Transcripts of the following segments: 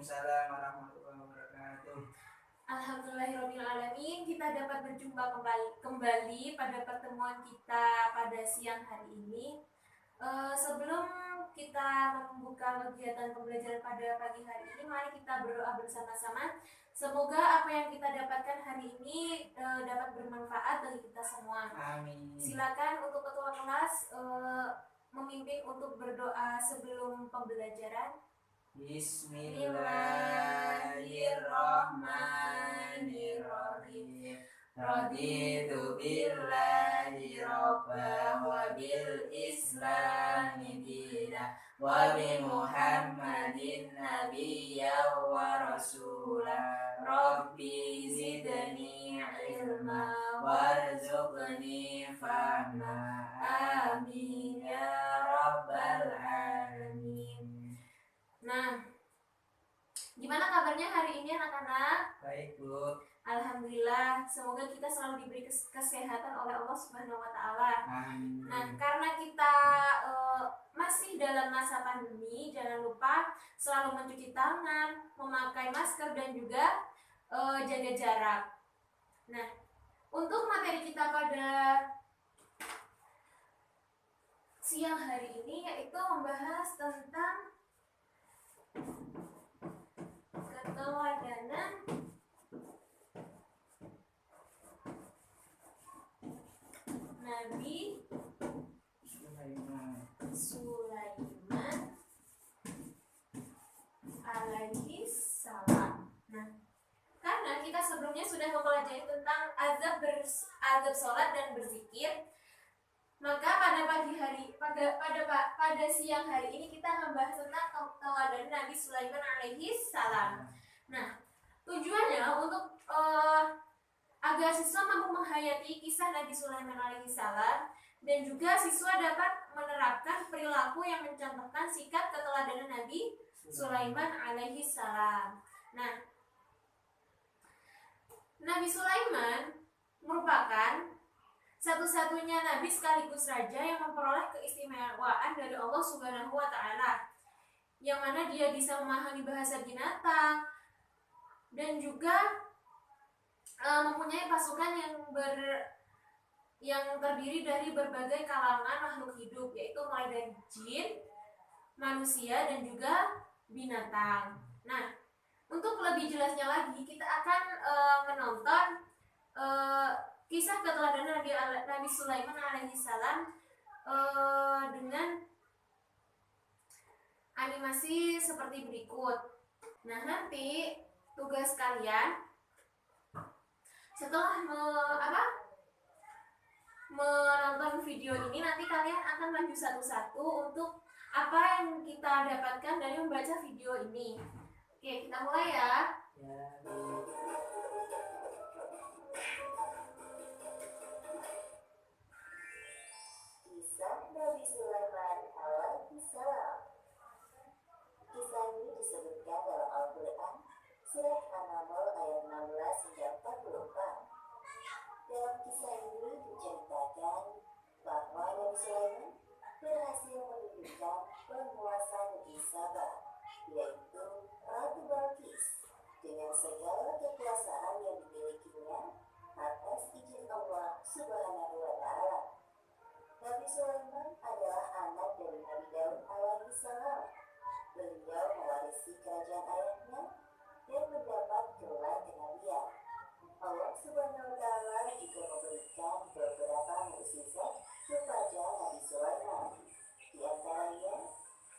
Waalaikumsalam warahmatullahi wabarakatuh. Alhamdulillahirrahmanirrahim. Kita dapat berjumpa kembali pada pertemuan kita pada siang hari ini. Sebelum kita membuka kegiatan pembelajaran pada pagi hari ini, mari kita berdoa bersama-sama. Semoga apa yang kita dapatkan hari ini dapat bermanfaat bagi kita semua. Amin. Silakan untuk ketua kelas memimpin untuk berdoa sebelum pembelajaran. Bismillahirrahmanirrahim. Raditu billahi rabba wa bil islami dina wa bi Muhammadin nabiyya wa rasula. Rabbi zidni ilma warzuqni fahma. Amin ya rabbal alamin. Nah, gimana kabarnya hari ini anak-anak? Baik, Bu. Alhamdulillah, semoga kita selalu diberi kesehatan oleh Allah Subhanahu wa Ta'ala. Amin. Nah, karena kita masih dalam masa pandemi, jangan lupa selalu mencuci tangan, memakai masker, dan juga jaga jarak. Nah, untuk materi kita pada siang hari ini yaitu membahas tentang keteladanan Nabi Sulaiman alaihi salam. Nah, karena kita sebelumnya sudah mempelajari tentang azab sholat dan berzikir, maka pada siang hari ini kita membahas tentang keteladanan Nabi Sulaiman alaihi salam. Nah, tujuannya untuk agar siswa mampu menghayati kisah Nabi Sulaiman alaihi salam dan juga siswa dapat menerapkan perilaku yang mencontohkan sikap keteladanan Nabi Sulaiman alaihi salam. Nah, Nabi Sulaiman merupakan satu-satunya nabi sekaligus raja yang memperoleh keistimewaan dari Allah Subhanahu wa Ta'ala, yang mana dia bisa memahami bahasa binatang dan juga mempunyai pasukan yang terdiri dari berbagai kalangan makhluk hidup, yaitu mulai dari jin, manusia, dan juga binatang. Nah, untuk lebih jelasnya lagi, kita akan menonton kisah keteladanan Nabi Sulaiman alaihi salam dengan animasi seperti berikut. Nah, nanti tugas kalian setelah menonton video ini, nanti kalian akan maju satu-satu untuk apa yang kita dapatkan dari membaca video ini. Oke, kita mulai ya. Kisah Nabi Sulaiman alaihi salam. Kisah ini disebutkan dalam Al-Quran Surah An-Naml ayat 16 hingga 44. Dalam kisah ini diceritakan bahwa Nabi Sulaiman berhasil menundukkan penguasa negeri Sabah, yaitu Ratu Balqis, dengan segala kekuasaan yang dimilikinya atas izin Allah Subhanahu wa Ta'ala. Nabi Sulaiman adalah anak dari Nabi Daud alaihi salam. Beliau mewarisi kerajaan ayahnya dan mendapat gelar kenabian. Allah Subhanahu wa Ta'ala juga memberikan beberapa mukjizat kepada Nabi Sulaiman. Di antaranya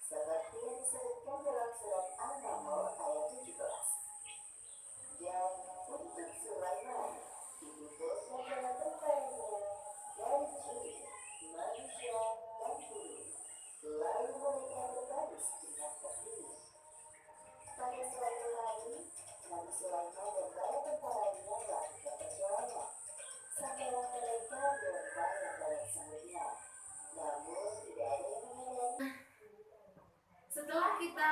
seperti yang disebutkan dalam surat An-Naml ayat 17. Dan untuk Sulaiman dibutuhkan dalam tentaranya dari jin, manusia, dan bumi. Lalu mereka berbaris dengan berdiri. Pada suatu hari, Nabi Sulaiman dan para tentaranya melakukan perjalanan. Sampailah mereka di lembah yang banyak semutnya, namun tidak ada yang menyadari. Setelah kita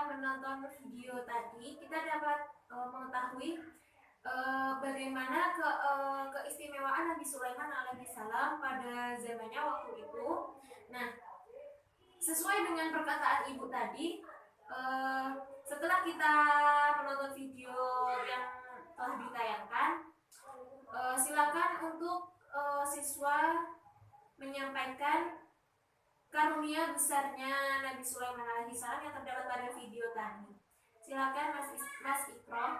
menonton video tadi, kita dapat mengetahui bagaimana keistimewaan Nabi Sulaiman alaihi salam pada zamannya waktu itu. Nah, sesuai dengan perkataan ibu tadi, setelah kita siswa menyampaikan karunia besarnya Nabi Sulaiman alaihissalam yang terdapat pada video tadi. Silakan Mas Ikrom.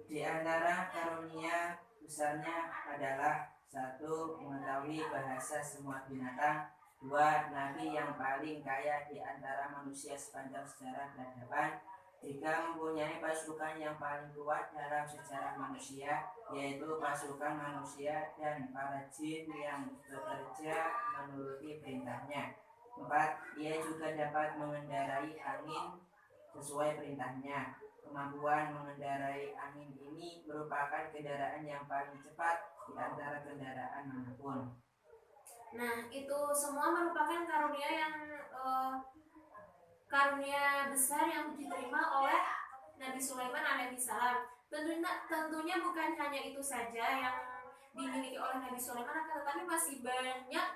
Di antara karunia besarnya adalah: 1. Mengetahui bahasa semua binatang. 2. Nabi yang paling kaya di antara manusia sepanjang sejarah peradaban. 3. Mempunyai pasukan yang paling kuat dalam sejarah manusia, yaitu pasukan manusia dan para jin yang bekerja menuruti perintahnya. 4. Ia juga dapat mengendarai angin sesuai perintahnya. Kemampuan mengendarai angin ini merupakan kendaraan yang paling cepat di antara kendaraan manapun. Nah, itu semua merupakan karunia besar yang diterima oleh Nabi Sulaiman alaihissalam. Tentunya bukan hanya itu saja yang dimiliki oleh Nabi Sulaiman, tetapi masih banyak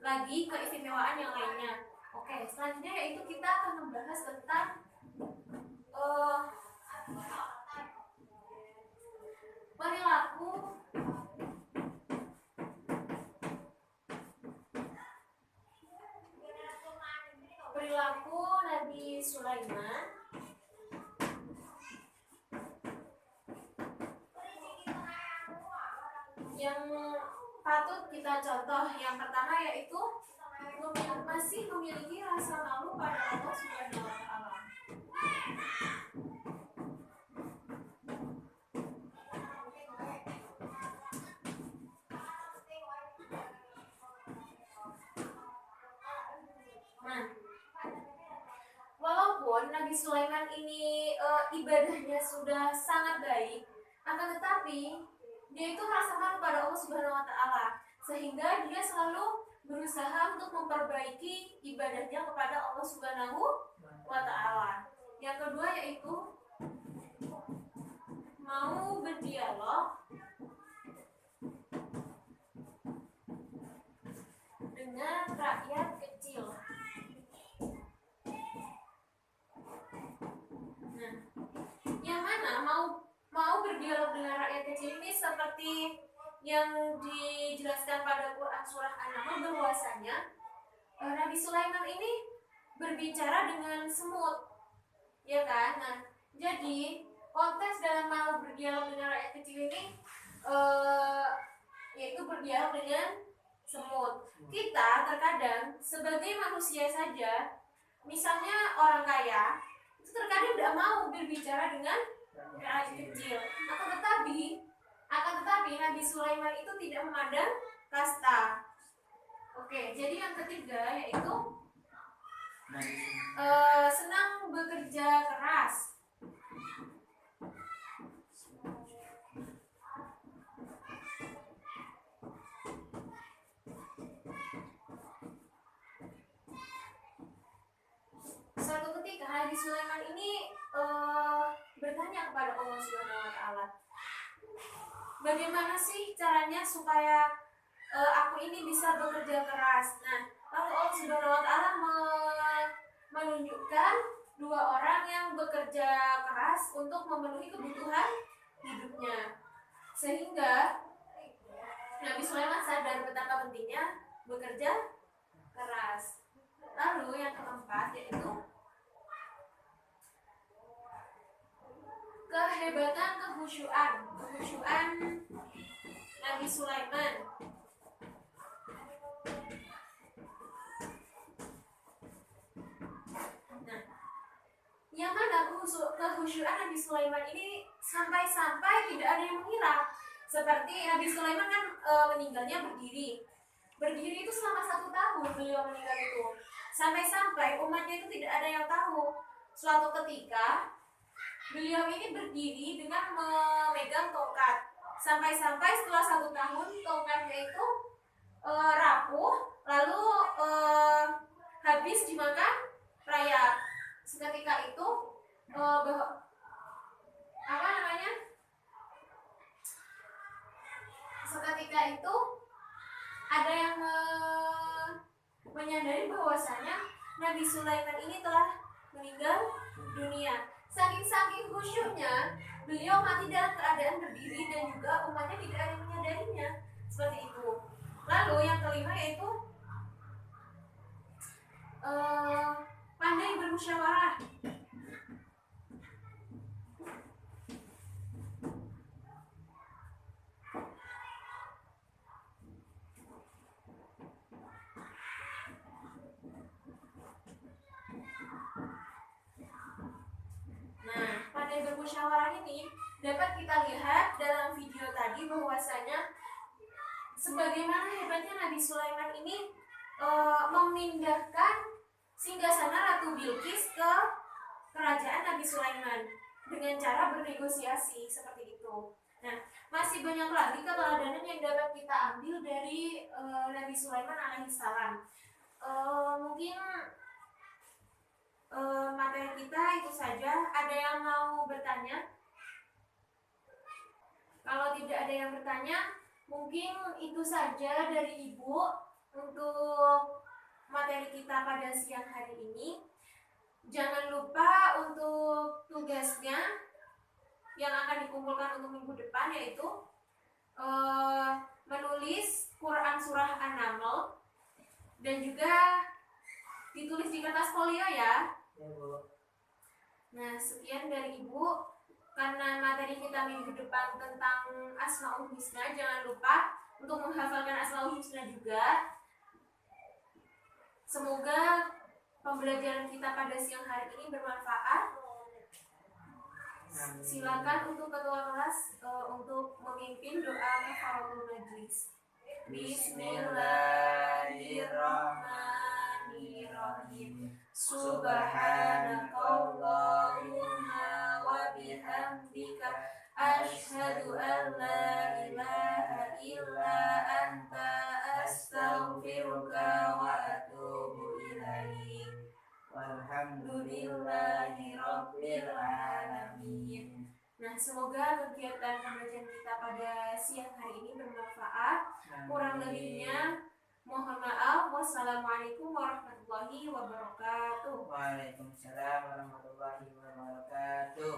lagi keistimewaan yang lainnya. Oke, selanjutnya yaitu kita akan membahas tentang perilaku Nabi Sulaiman yang patut kita contoh. Yang pertama yaitu masih memiliki rasa malu pada Allah Subhanahu wa Ta'ala. Nah, walaupun Nabi Sulaiman ini ibadahnya sudah sangat baik, akan tetapi dia itu merasa malu pada Allah Subhanahu wa Ta'ala, sehingga dia selalu berusaha untuk memperbaiki ibadahnya kepada Allah Subhanahu wa Ta'ala. Yang kedua yaitu mau berdialog dengan rakyat kecil. Nah, yang mana mau berdialog dengan rakyat kecil ini seperti yang dijelaskan pada Quran surah An-Naml, bahwasanya Nabi Sulaiman ini berbicara dengan semut, ya kan? Nah, jadi konteks dalam mau berdialog dengan rakyat kecil ini yaitu berdialog dengan semut. Kita terkadang sebagai manusia saja, misalnya orang kaya, itu terkadang tidak mau berbicara dengan rakyat kecil. Akan tetapi Nabi Sulaiman itu tidak memandang kasta. Oke, jadi yang ketiga yaitu senang bekerja keras. Suatu ketika Nabi Sulaiman ini bertanya kepada Allah Subhanahu wa Ta'ala, bagaimana sih caranya supaya aku ini bisa bekerja keras? Nah, lalu Allah Subhanahu wa Ta'ala menunjukkan dua orang yang bekerja keras untuk memenuhi kebutuhan hidupnya, sehingga Nabi Sulaiman sadar betapa pentingnya bekerja keras. Lalu yang keempat yaitu kehebatan kekhusyuan Nabi Sulaiman. Nah, yang mana kekhusyuan Nabi Sulaiman ini sampai-sampai tidak ada yang mengira. Seperti Nabi Sulaiman kan meninggalnya berdiri itu selama 1 tahun beliau meninggal itu, sampai-sampai umatnya itu tidak ada yang tahu. Suatu ketika beliau ini berdiri dengan memegang tongkat, sampai-sampai setelah 1 tahun tongkatnya itu rapuh, lalu habis dimakan rayap. Seketika itu seketika itu ada yang menyadari bahwasanya Nabi Sulaiman ini telah meninggal dunia. Saking khusyuknya beliau mati dalam keadaan berdiri, dan juga umatnya tidak ada yang menyadarinya. Seperti itu. Lalu yang kelima yaitu pandai bermusyawarah. Nah, pandai bermusyawarah ini dapat kita lihat dalam video tadi bahwasanya sebagaimana hebatnya Nabi Sulaiman ini memindahkan singgasana Ratu Bilqis ke kerajaan Nabi Sulaiman dengan cara bernegosiasi seperti itu. Nah, masih banyak lagi keteladanan yang dapat kita ambil dari Nabi Sulaiman alaihissalam. Mungkin materi kita itu saja. Ada yang mau bertanya? Kalau tidak ada yang bertanya, mungkin itu saja dari Ibu untuk materi kita pada siang hari ini. Jangan lupa untuk tugasnya yang akan dikumpulkan untuk minggu depan, yaitu menulis Quran Surah An-Naml dan juga ditulis di kertas folio ya. Ya, Bu. Nah, sekian dari Ibu. Karena materi kita minggu depan tentang Asmaul Husna, jangan lupa untuk menghafalkan Asmaul Husna juga. Semoga pembelajaran kita pada siang hari ini bermanfaat. Silakan untuk ketua kelas untuk memimpin doa kafaratul majlis. Bismillahirrahmanirrahim. Subhanakallahumma wa bihamdika asyhadu an la ilaha illa anta astaghfiruka wa atubu ilaik. Walhamdulillahi rabbil alamin. Nah, semoga kegiatan pembelajaran kita pada siang hari ini bermanfaat. Kurang lebihnya mohon maaf. Wassalamualaikum warahmatullahi wabarakatuh. Waalaikumsalam warahmatullahi wabarakatuh.